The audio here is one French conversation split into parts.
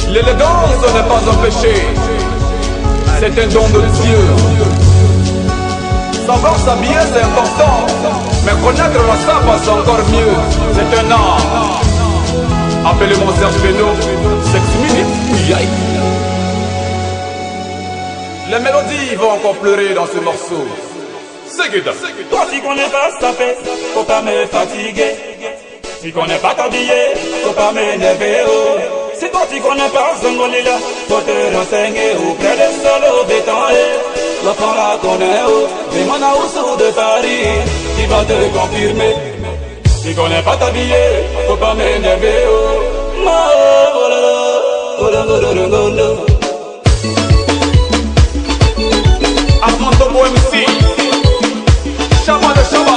L'élégance n'est pas un péché, c'est un don de Dieu. Savoir s'habiller c'est important, mais connaître la samba c'est encore mieux. C'est un art. Appelez-moi Serge Beno, 6 minutes, yay. Les mélodies vont encore pleurer dans ce morceau. C'est good. Toi tu connais pas ça fait, faut pas me fatiguer. Tu connais pas t'habiller, faut pas m'énerver. Si toi tu connais pas Zongolila, faut te renseigner auprès de Solo Béton. L'enfant la connaît, mais mon aoussou de Paris, qui va te confirmer. Tu connais pas t'habiller, faut pas m'énerver. Armando Bo MC, Chaba de Chaba.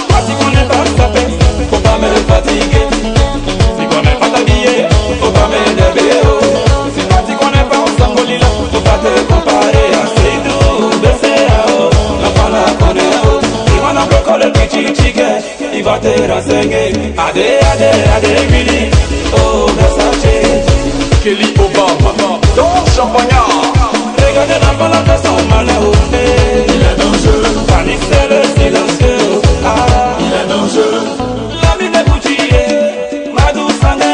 Toi tu connais pas ça fait, faut pas me fatiguer. Tu connais pas t'habiller, faut pas m'énerver. Si toi tu connais pas Zongolila, faut pas te comparer à Seydou, BCAO. L'enfant la connaît, il va n'en bloquer le petit chicken, il va te renseigner. Adé, Willy, oh Versace, Kelly Obama, Don Champagnat. regardez l'enfant la fait son malheur. Il est dangereux, panique c'est le silencieux. Il est dangereux, l'ami de Gucci, Madou Sané,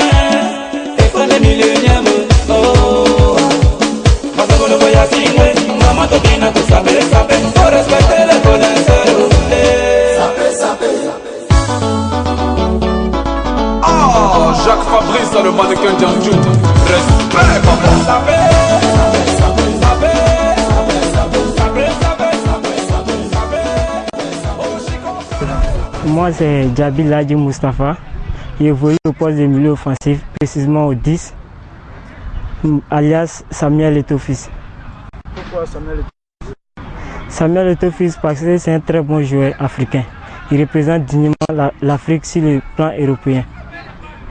et Fred Millennium. Oh, parce que le voyage signé, maman Tobina, tout ça fait, faut respecter les connaisseurs. Ah, Jacques Fabrice, le mannequin Djanjou. Respect, papa. Moi c'est Djabil Ladji Moustapha, il évolue au poste de milieu offensif, précisément au 10, alias Samuel Eto'o-Fils. Pourquoi Samuel Eto'o-Fils? Samuel Eto'o-Fils parce que c'est un très bon joueur africain. Il représente dignement l'Afrique sur le plan européen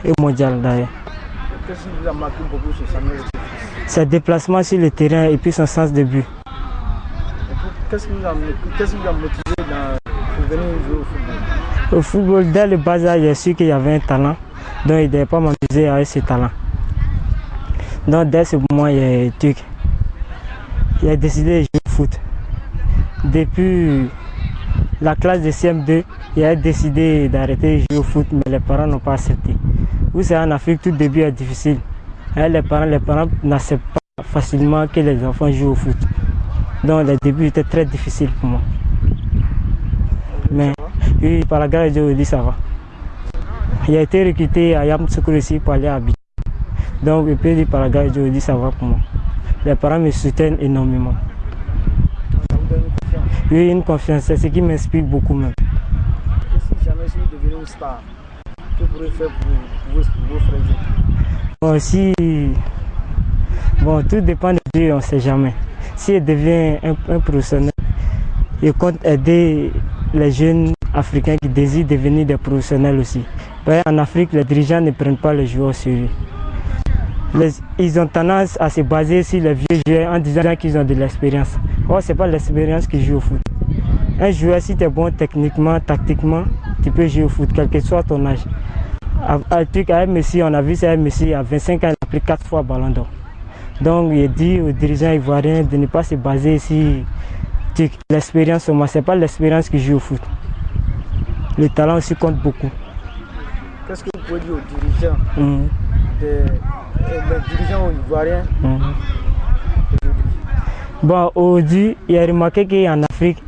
et mondial d'ailleurs. Qu'est-ce qui vous a marqué beaucoup sur Samuel Eto'o-Fils? Ses déplacements sur le terrain et puis son sens de but. Qu'est-ce qui vous a motivé pour venir jouer au football? Au football, dès le bas âge, j'ai su qu'il y avait un talent, donc il ne devait pas m'amuser avec ce talent. Donc dès ce moment, il a décidé de jouer au foot. Depuis la classe de CM2, il a décidé d'arrêter de jouer au foot, mais les parents n'ont pas accepté. Vous savez, en Afrique, tout début est difficile. Et les parents n'acceptent pas facilement que les enfants jouent au foot. Donc les débuts étaient très difficiles pour moi. Mais oui, par la grâce de Dieu, ça va. Il a été recruté à Yamoussoukro ici pour aller à Abidjan. Donc je peux dire par la grâce de Dieu, ça va pour moi. Les parents me soutiennent énormément. Ça vous donne une confiance? Oui, une confiance, c'est ce qui m'inspire beaucoup même. Et si jamais vous devenez une star, que pourrez faire pour vos frères? Bon, tout dépend de Dieu, on ne sait jamais. Si il devient un professionnel, il compte aider les jeunes africains qui désirent devenir des professionnels aussi. En Afrique, les dirigeants ne prennent pas les joueurs au sérieux. Ils ont tendance à se baser sur les vieux joueurs en disant qu'ils ont de l'expérience. Or, ce n'est pas l'expérience qui joue au foot. Un joueur, si tu es bon techniquement, tactiquement, tu peux jouer au foot, quel que soit ton âge. À Messi, on a vu ça, Messi, à 25 ans, il a pris 4 fois Ballon d'Or. Donc, il dit aux dirigeants ivoiriens de ne pas se baser sur l'expérience. Ce n'est pas l'expérience qui joue au foot. Le talent aussi compte beaucoup. qu'est-ce que vous pouvez dire aux dirigeants, les dirigeants ivoiriens aujourd'hui? Bon, aujourd'hui, il a remarqué qu'en Afrique,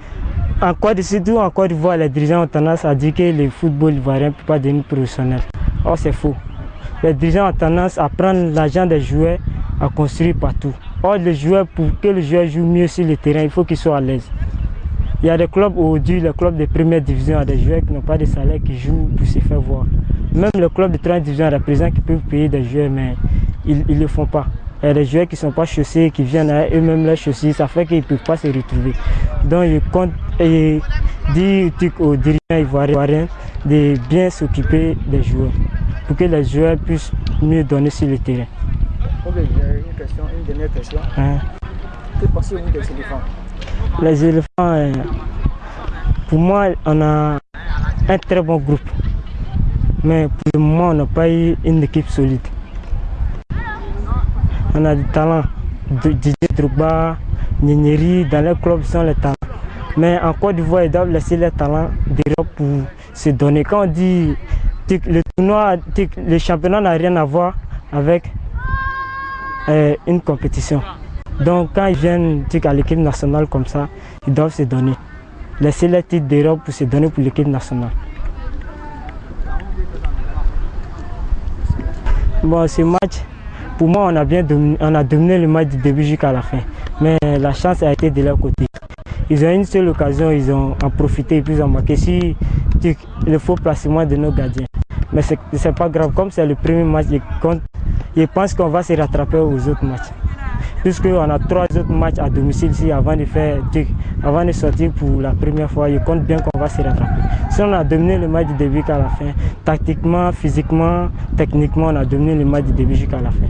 surtout en Côte d'Ivoire, les dirigeants ont tendance à dire que le football ivoirien ne peut pas devenir professionnel. Or, c'est faux. Les dirigeants ont tendance à prendre l'argent des joueurs à construire partout. Or, le joueur, pour que le joueur joue mieux sur le terrain, il faut qu'il soit à l'aise. Il y a des clubs aujourd'hui, les clubs de première division, il y a des joueurs qui n'ont pas de salaire, qui jouent pour se faire voir. Même le club de troisième division, il y a des présidents qui peuvent payer des joueurs, mais ils ne le font pas. Il y a des joueurs qui ne sont pas chaussés, qui viennent à eux-mêmes les chaussures, ça fait qu'ils ne peuvent pas se retrouver. Donc, il compte et dit aux dirigeants ivoiriens de bien s'occuper des joueurs, pour que les joueurs puissent mieux donner sur le terrain. Ok, une dernière question. Que pensez-vous des éléphants? Les éléphants, pour moi, on a un très bon groupe. Mais pour le moment, on n'a pas eu une équipe solide. On a du talent. Didier Drogba, Nyeri, dans les clubs sont les talents. Mais en Côte d'Ivoire, ils doivent laisser les talents d'Europe pour se donner. Quand on dit le tournoi, le championnat n'a rien à voir avec une compétition. Donc quand ils viennent à l'équipe nationale comme ça, ils doivent se donner. Laisser les titres d'Europe pour se donner pour l'équipe nationale. Bon, ce match, pour moi, on a dominé le match du début jusqu'à la fin. Mais la chance a été de leur côté. Ils ont une seule occasion, ils ont en profité et puis ils ont marqué sur le faux placement de nos gardiens. Mais ce n'est pas grave, comme c'est le premier match, je pense qu'on va se rattraper aux autres matchs. Puisqu'on a 3 autres matchs à domicile ici avant de sortir pour la première fois, je compte bien qu'on va se rattraper. Si on a dominé le match du début jusqu'à la fin, tactiquement, physiquement, techniquement, on a dominé le match du début jusqu'à la fin.